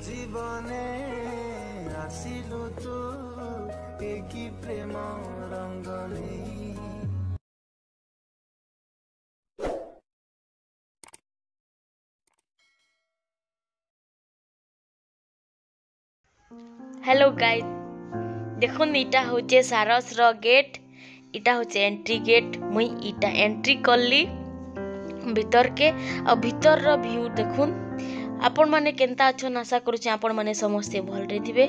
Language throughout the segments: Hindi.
জীবনে আসিলু তু একই প্রেম রঙ্গনে। हेलो गाइस देखुन इटा होचे सारस रो गेट। इटा होचे एंट्री गेट। मुई इटा एंट्री करली भीतर के आ भीतर रो व्यू देखुन। आपण माने केनता अछन आशा करूचे आपण माने समस्ते भल रे थिबे।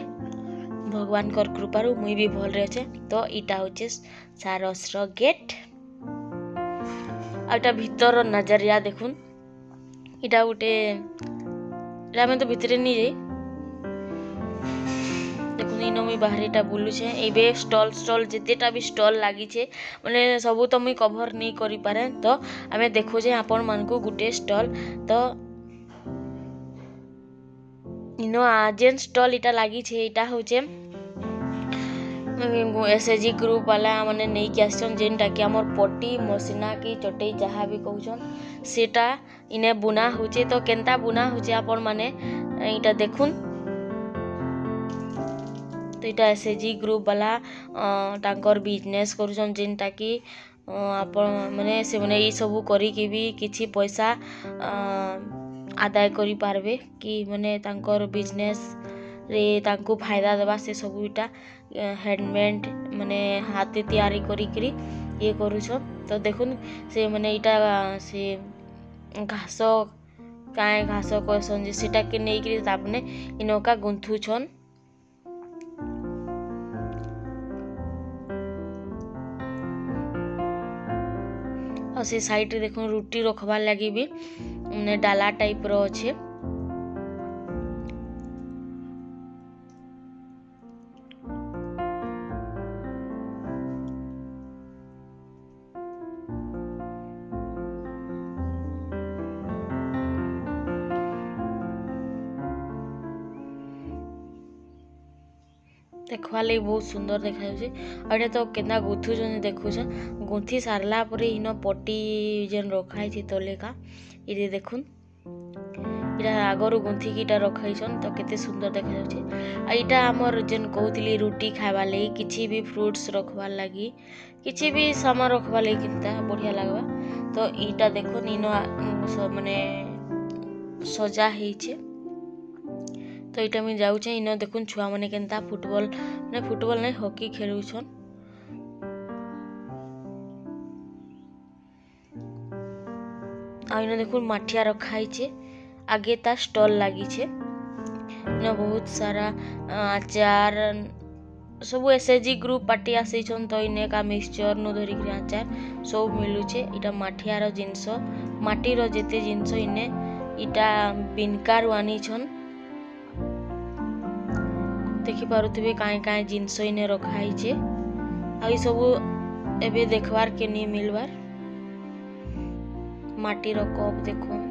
भगवान कर कृपारू मुई भी भल रे छे। तो इटा होचे सारस रो गेट। आटा भीतर रो नजरिया देखुन। इटा उटे रामे तो भीतरे नहीं जाई। देखुन इनो मुई बाहरीटा बुलु छे। एबे स्टॉल जेतेटा भी स्टॉल लागी छे माने सबु तो मुई कवर नहीं करि पारे। तो आमे देखो जे आपण मान को गुटे स्टॉल तो इनो आजेन स्टॉल इटा लागी छे। इटा होचे एसएजी ग्रुप वाला माने नहीं के आछन जेनटा कि हमर पट्टी मसिना की चटई जहा भी कहउछन सेटा इने बुना होचे। तो केनता बुना होचे आपण माने इटा देखुन। तो इटा एसएजी ग्रुप वाला तांकर बिजनेस करूछन जेनटा कि आपण माने से माने ई सब करी के भी किछि पैसा आदाय करि पारबे कि माने तांकर बिजनेस रे तांको फायदा देबा से सब इटा हैंडमेड माने हाथे तैयारी करी करी ये करूछन। तो देखुन से माने इटा से घास काए घास कहसन जे सेटा के नै कि तापने इनोका गुंथुछन। और से साइड रे देखो रोटी रखबार लगी भी डाला टाइप रो अच्छे। देखवा लगी बहुत सुंदर देखा अरे तो केना गुथु जन देखु गुंथी सारला परे इनो पट्टी जेन रखाई थी तले का इरे देखुन इरा आगरु गुंथी कीटा रखाइछन। तो केते सुंदर देखा जाउछे। आ इटा हमर जेन कहउतली रोटी खाइबा लगी किछि भी फ्रूट्स रखबार लगी किछि भी सामान रखबार लगी किंता बढ़िया लागबा। तो इटा देखुन इनो माने सजा हेइछे। तो इटा में जाउछे इनो देखुन छुआ माने केनता फुटबॉल नहीं हॉकी खेलुछन। आ इनो देखुन माठिया रखाई छे आगे ता स्टॉल लागी छे। इनो बहुत सारा आचार सब एसएजी ग्रुप पार्टी आसीछन। तो इने का मिक्सचर नु धरि के आचार सब मिलु छे। इटा माठिया रो जिंस माटी रो जेते जिंस इने इटा बिनकार वानी छन। देखि पारुथिबे काए काए जिंस इने रखाई छे। आ ई सब एबे देखबार के नहीं मिलबार। माटी रो कप देखो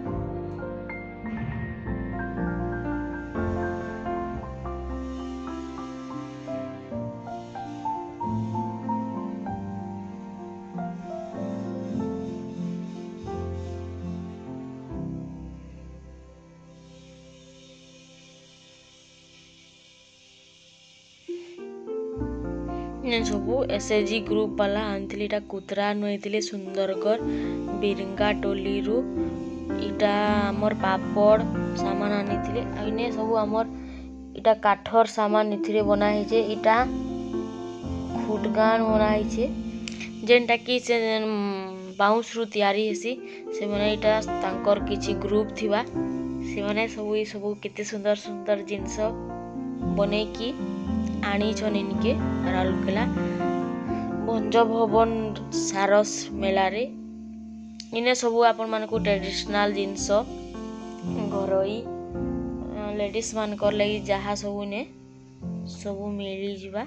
सबू एसएजी ग्रुप वाला आनथिले। इटा कुतरा नइथिले सुंदरगढ़ बिरंगा टोली रु इटा हमर पापड़ सामान आनिथिले। आइने सबू हमर इटा काठर सामान निथिरे बना हेचे। इटा खुटगान बना हेचे जेनटा कि से बाउंस रु तैयारी हेसी से माने इटा तांकर किछि ग्रुप थिबा से माने सबू केते सुंदर सुंदर जिंस बने की आनी छन इनके राउरकेला भंज भवन सारस मेला रे। इने सबू आपण मान को ट्रेडिशनल जिंस घरोई लेडीज मान कर लगी जहा सबू ने सबू मिली जिबा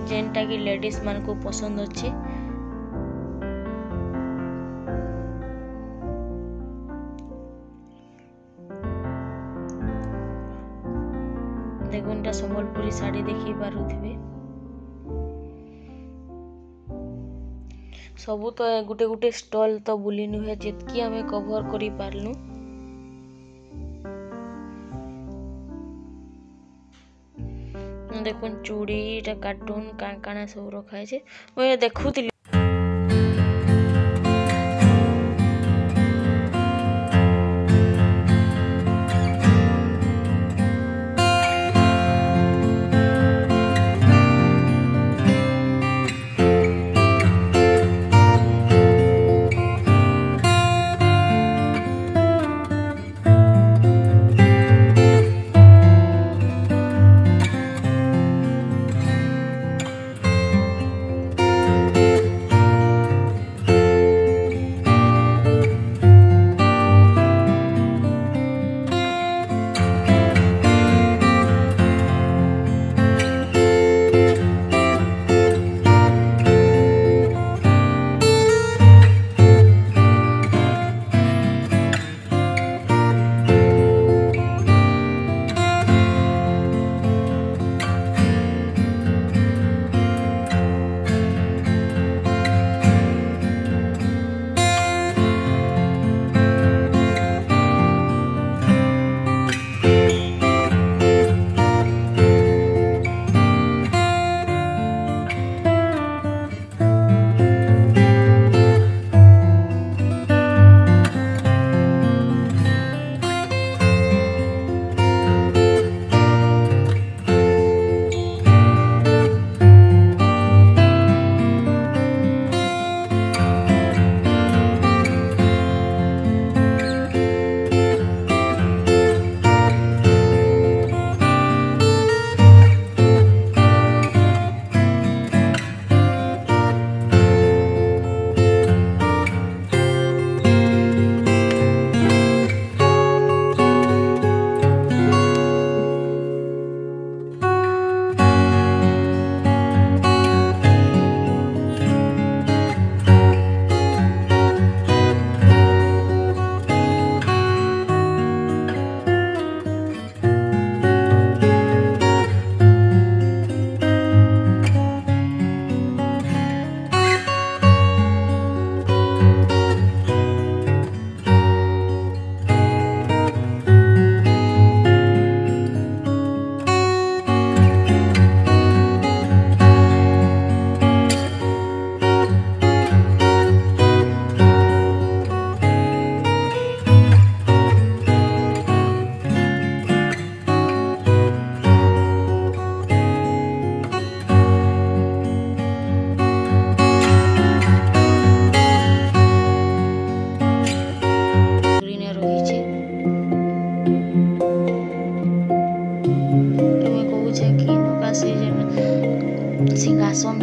जेनटा कि लेडीज मान को पसंद अछि। देखुन संबलपुरी साड़ी देखी पारुथिबे। सबू तो गुटे गुटे स्टॉल तो बुली नुहे जितकी हमें कवर करी पारलु। देखुन चूड़ी इटा कार्टून काना सब रखा है मुझे देखुली। सिंहासन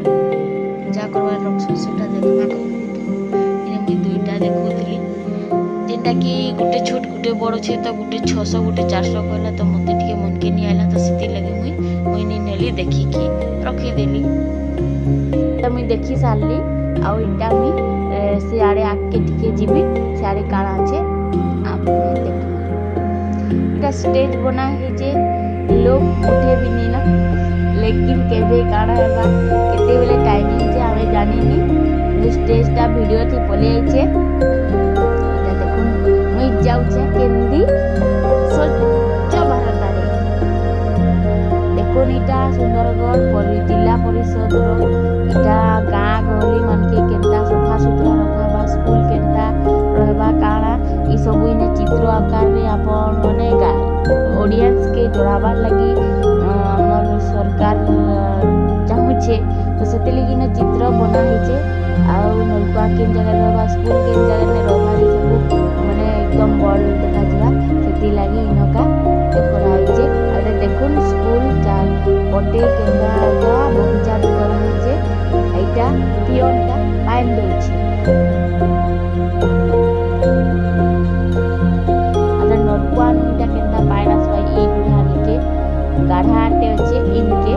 पूजा करवार रखसु सेटा देखबा इने मुई दुईटा देखुतली जेटा कि गुटे छोट गुटे बड़ छे तो गुटे 600 गुटे 400 कहला तो मते टिके मन के नि आइला तो सिति लगे मुई नि नेली देखि की रखी देली तो मुई देखि सारली आ इटा मुई से आड़े आके टिके जिबी से आड़े काला छे आप देखो इटा स्टेज बना है जे लोग उठे भी नहीं ना लेकिन केबे काड़ा हेबा केते बेले टाइमिंग जे हमें जानी नी स्टेज टा वीडियो थी पले आइछे एटा देखुन मुई जाउछे केंदी स्वच्छ भारत रे देखुन इटा सुंदरगढ़ जिला परिषद रो इटा गाँ गली मन के केंता सफा सुथरा रखबा स्कूल केंता रहबा काड़ा ई सब इने चित्र आकार रे आपन माने ऑडियंस के जोड़ाबार लगी हमर सरकार चाहूचे तो सेते लगी ना चित्र बना हिचे आउ नलकुआ के जगह रहबा स्कूल के जगह ने रहबा सब माने एकदम बड़ देखा जिबा सेति लगी इनका करा हिचे अरे देखुन स्कूल चार पटे केंदा आइगा बगीचा करा हिचे एटा पियनटा पाइन दोछि अरे नलकुआ इटा केंदा पाइन आसबा ई बुढ़ानी के गाढ़ाटे अच्छे इनके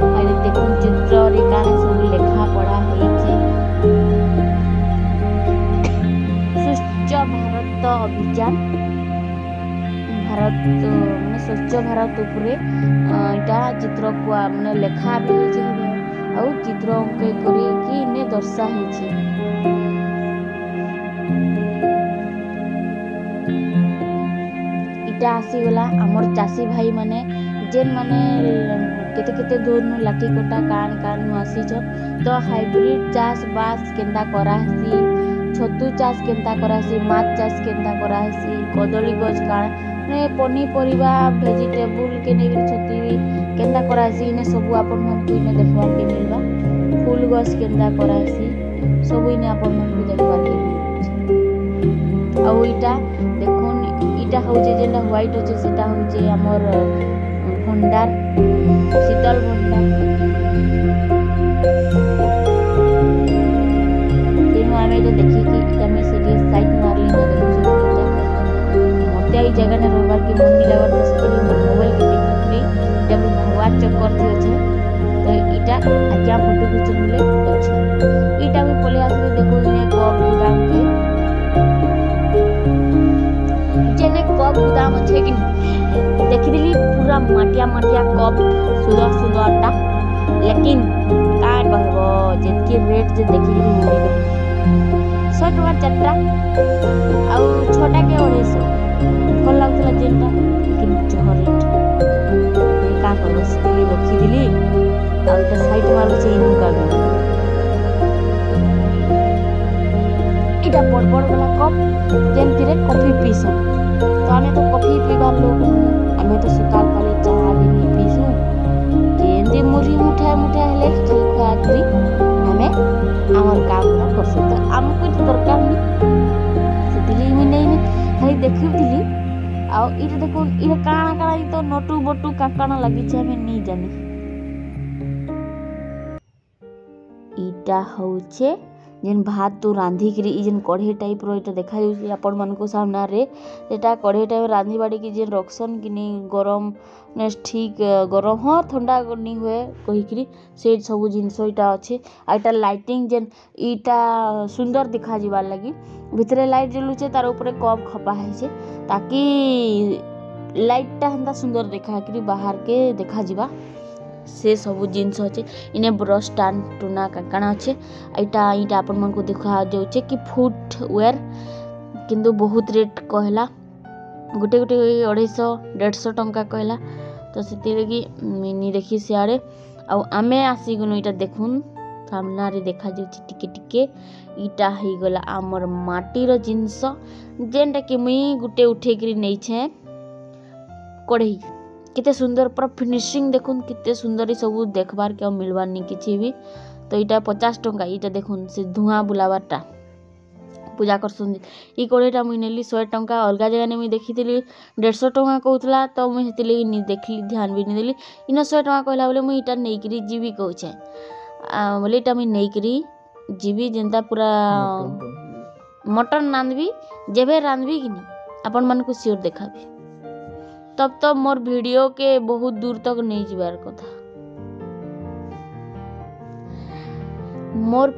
अरे देखुन चित्र रे काने सब लेखा पढ़ा होइछे स्वच्छ भारत अभियान भारत माने स्वच्छ भारत उपरे इटा चित्र को माने लेखा भी होइछे आ चित्र अंके करी कि ने दर्शा होइछे इटा आसी गला हमर चासी भाई माने जेन माने केते केते दूर नु लाठी कोटा कान आसी छ तो हाइब्रिड चाष बास केंदा करासी छतु चाष केंदा करासी माछ चाष केंदा करासी कदली गछ का ने पनी परिबा वेजिटेबल के ने छती केंदा करासी ने सब आपन मन को ने देखबार के मिलबा फूल गछ केंदा करासी सब ने आपन मन को देखबार के मिलबा। आ इटा देखुन इटा होजे जेना व्हाइट होजे सेटा होजे हमर भंडार शीतल भंडार तेणु आम ये देखिए कि आम से साइड मारली ना देखो मत आई जगह ने रविवार की मन नहीं लगा तो मोबाइल के देखी जब भगवान चक्कर थी अच्छे तो इटा आज्ञा फोटो खींचन बोले अच्छे इटा भी पले आसले देखो कप गुदाम के जेने कप गुदाम अच्छे कि देखी पूरा माटिया माटिया कप सुंदर सुंदरटा लेकिन का कहबो जेतकी रेट जे देखी मुड़ी 100 टका चारटा आ छोटा के 250 भल लागुला जेनटा लेकिन जह रेट का करबो से रखी दिली आ इटा साइड मारबो से इनु का इटा बड़ बड़ वाला कप जेंति रे कॉफी पीसन तो आमे तो कॉफी पीबार लोग आमे तो सकाल पाले चाहा भी पीसु केंदी मुरी मुठा मुठा हेले खाली खा करी आमे हमर काम ना करसु तो हमको तो दरकार नहीं सेतिली मी नहीं खाली देखि दिली आ इटा देखो इटा काना काना तो नटू बटू काकाना लागि छै हमें नहीं जानी इटा होचे जेन भात तो रांधी करी जेन कढ़े टाइप रो इटा देखा जाउसी आपण मन को सामना रे एटा कढ़े टाइप रांधी बाड़ी की जेन रक्सन कि नहीं गरम ने ठीक गरम हो ठंडा नहीं हुए कहि करी से सब जिंस इटा अच्छे आ इटा लाइटिंग जेन इटा सुंदर दिखा जीवार लगी भितरे लाइट जलुचे तार ऊपर कप खपा है छे ताकि लाइटटा हंदा सुंदर देखा करी बाहर के देखा जीवा से सब जिनस अच्छे इने ब्रश स्टैंड टूना काकाना अच्छे इटा इटा अपन मन को देखा जाउचे कि फुटवेयर किंतु बहुत रेट कहला गोटे गोटे 250-150 टंका कहला तो से लगी मिनी देखी सियाड़े आ आमे आसी गनु इटा देखुन सामना रे देखा जाउची टिके टिके इटा ही गला हमर माटी रो जिनस जेनटा कि मुई गुटे उठे करी नै छे कढ़ई किते सुंदर पूरा फिनिशिंग देखुन किते सुंदर सब देखबार के मिलबार नहीं किछि भी तो इटा 50 टंका इटा देखुन से धुआं बुलाबारटा पूजा करसुन ई कढ़ईटा मुई नेली 100 टंका अलगा जगह ने मुई देखिथिली 150 टंका कहउतला तो मुई हेतिले नि देखली ध्यान भी नहीं देली इन 100 टंका कहला बोले मुई इटा नै करी जीवी कहउछे बोले इटा मुई नै करी जीवी जेंता पूरा मटन रांधबी जेबे रांधबी कि नहीं अपन मन को सियोर देखाबी तब तो मोर वीडियो के बहुत दूर तक नहीं जीवार कथा मोर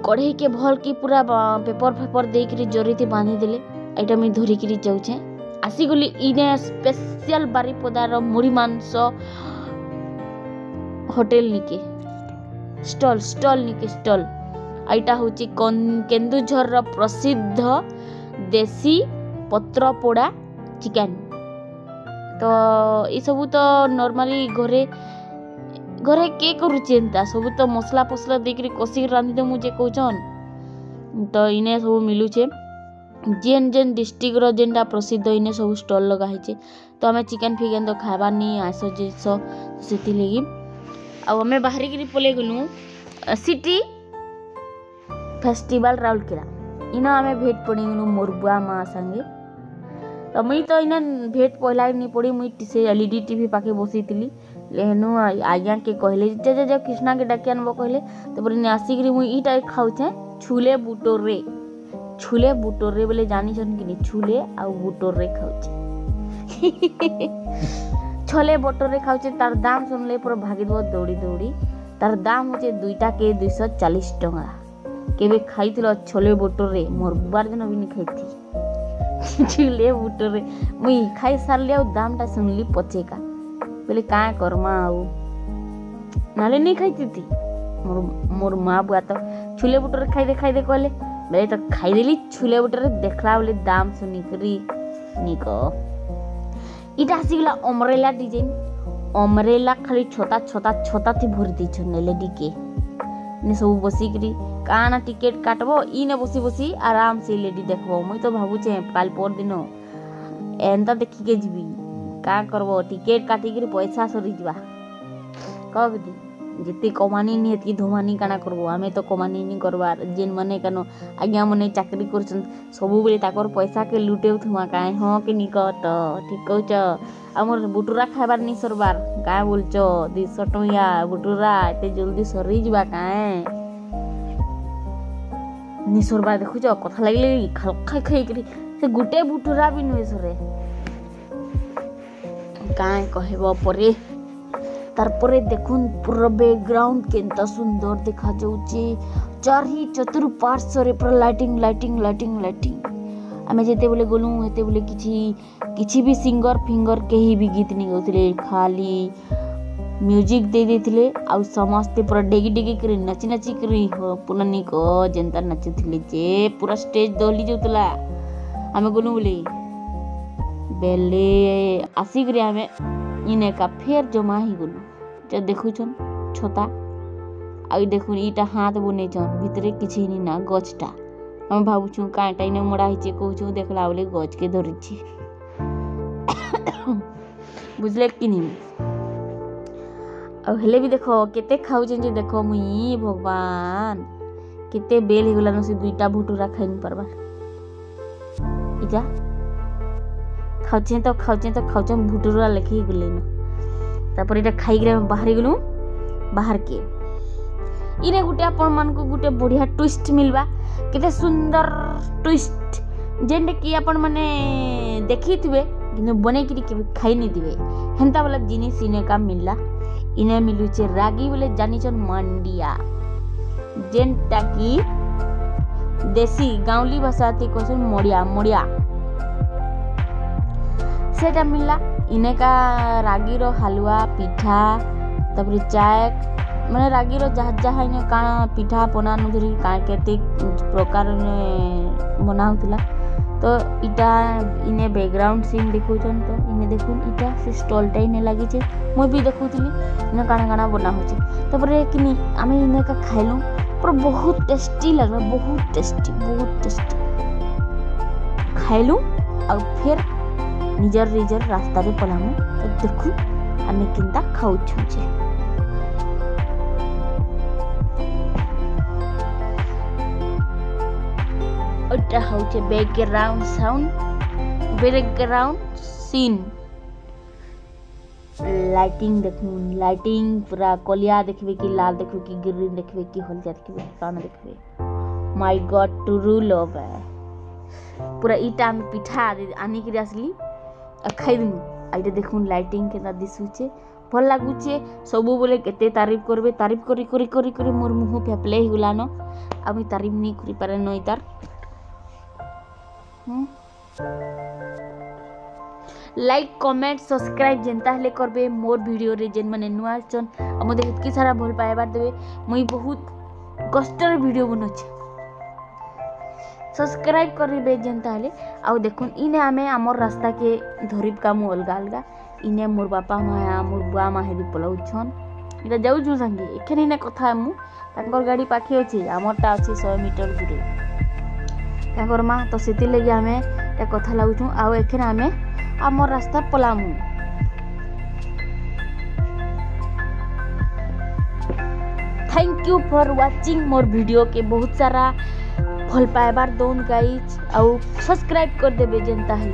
कढ़ई के भल की पूरा पेपर दे करी जरी थी बांधी देले एटा मी धरी करी जाउछे आसी गली इने स्पेशल बारीपदार मुड़ी मांस होटल निके स्टॉल निके स्टॉल एटा होची केन्दुझर रो प्रसिद्ध देसी पत्र पोड़ा चिकन तो ये सब तो नॉर्मली घरे घरे के करूचे एंता सब तो मसला फसला देकरी कसी रांधी दे मुझे कहचन तो इने सब मिलू छे जेन जेन डिस्ट्रिक्ट रो जेनटा प्रसिद्ध इने सब स्टॉल लगा है तो हमें चिकन फिकन तो खाइबार नहीं आस जिस से लगी आम बाहर गिरी पले गलु सिटी फेस्टिवल राउरकेला इना आम भेट पड़ी गलु मोर बुआ माँ संगे तो मुई तो इना भेट पहला नहीं पड़ी मुई से एलईडी टीवी पाके बसी थी लेनु आज्ञा के कहले जे कृष्णा के डाके आनबो कहले तो बोले आसिक मुई इटा खाउछे छुले बुटोरे बोले जानी छन कि छुले आ बुटोरे खाउछे छोले बुटोरे खाउछे तार दाम सुनले पूरा भागिदबो दौड़ी दौड़ी तार दाम होचे दुईटा के 240 टका केबे खाइथिलो छोले बुटोरे मोर बुआर दिन भी नहीं खाइथी छुले बुटोरे मुई खाई सारले आ दामटा सुनली पचेका बोले का करमा आउ नाले नहीं खाइती थी मोर माँ बुआ तो छुले बुटोरे खाई दे कहले बोले तो खाई देली छुले बुटोरे देखला बोले दाम सुनी करी निको इटा आसीगला अमरेला डिजाइन ଅମରେଲା ଖାଲି ଛତା ଛତା ଛତା ଥି ଭରି ଦେଇଛନ୍ ଲେଡି के ने सब बसिकरी काना टिकेट काटबो इने बसी बसी आराम से लेडी देखबो मुई तो भाबुचे काल पर दिन एंता देखि के जीवी का करबो टिकेट काटी करी पैसा सरी जीवा कबदी जिते कमानी नि हेती धोमानी काना करबो हमें तो कमानी नि करबार जेन मने कनो आज्ञा मने चाकरी करछन सब बेले ताकर पैसा के लुटेउ थुमा काहे हो के निकट ठीक कहछ हमर बुटुरा खाइबार नि सरबार का बोलछ 200 टका बुटुरा एते जल्दी सरी जीवा काहे नि सरबार देखुछ कथा लागले खाइ खाइ करी से गुटे बुटुरा भी नुए सरे काहे कहबो परे तारपरे देखुन पूरा बैकग्राउंड केनता सुंदर देखा जाउची चारि चतुर्पार्श्व रे पूरा लाइटिंग लाइटिंग लाइटिंग लाइटिंग आमे जेते बोले गोलू हेते बोले किछि भी सिंगर फिंगर केही भी गीत नि गौतले खाली म्यूजिक दे देथिले आ समस्त पूरा डेगी डेगी करी नची नची करी पुननी को जनता नचथिले जे पूरा स्टेज दोली जोतला आमे गोलू बोले बेले आसी करी आमे इने का फेर जमा ही गुनु जे देखुछन छोटा आई देखुन इटा हाथ बने छन भितरे किछि नि ना गछटा हम भाबुछु काटा इने मोड़ा हिचे कहूछु देखला बोले गछ के धरिछि बुझले कि नि अब हेले भी देखो केते खाउछन जे देखो मुई भगवान केते बेल हे गलानो से दुईटा भुटुरा खाइन परबा इजा खाउछे भुटुरा लेखि गले न तापर इटा खाइ गे बाहर गेलु बाहर के इने गुटे अपन मन को गुटे बढ़िया ट्विस्ट मिलबा केते सुंदर ट्विस्ट जेने कि अपन माने देखिथिबे किने बने कि खाइ नि दिबे हेंता वाला जिनिस इने का मिलला इने मिलुचे रागी बोले जानिचन मांडिया जेनटा की देसी गांवली भाषा ती कहसन मोडिया मोडिया सेटा मिलला इने का रागी रो हलवा पिठा तबरे चाय माने रागी रो जहा जहा इने का पिठा पना नुधरी का केते प्रकार ने बना होतला तो इटा इने बैकग्राउंड सीन देखुछन तो इने देखुन इटा से स्टॉल टाइ ने लागि छे मो भी देखुतली इने काना काना बना होचे तबरे किनी आमे इने का खाइलु पर बहुत टेस्टी लागला बहुत टेस्टी खाइलु और फिर निजर रास्ता रे पलामु तो देखु आमे किंता खाउछु छे ओटा होचे background sound background scene lighting देखुन लाइटिंग पूरा कोलिया देखबे कि लाल देखबे कि ग्रीन देखबे कि हलदिया देखबे काना देखबे माय गॉड टू लव है पूरा इटा में पिठा आनी के आसली खाइ दिनु आइटे देखुन लाइटिंग केना दिसुचे भल लागुचे सबु बोले केते तारीफ करबे तारीफ करी करी करी करी मोर मुह फेपले ही गुलानो आमी तारीफ नहीं करी पारे नई तार लाइक कमेंट सब्सक्राइब जेंता हले करबे मोर वीडियो रे जेन माने नुआ छन हमदे इतकी सारा भल पाइबार देबे मुई बहुत कष्टर वीडियो बनोचे सब्सक्राइब करिबे जेंता हले आ देखुन इने आमे हमर रास्ता के धरिब काम अलगा अलगा इने मोर बापा माया मोर बुआ मा हेदी पलाउ छन इटा जाउ छु संगे एखनी ने कथा मु तांकर गाड़ी पाखे अछि हमरटा अछि 100 मीटर दूरे तांकर मा तो सेति लगे आमे ए कथा लागु छु आ एखन आमे हमर रास्ता Palamu thank you for watching more video के बहुत सारा भल पाइबार दोन गाइज आउ सब्सक्राइब कर देबे जेंता हले।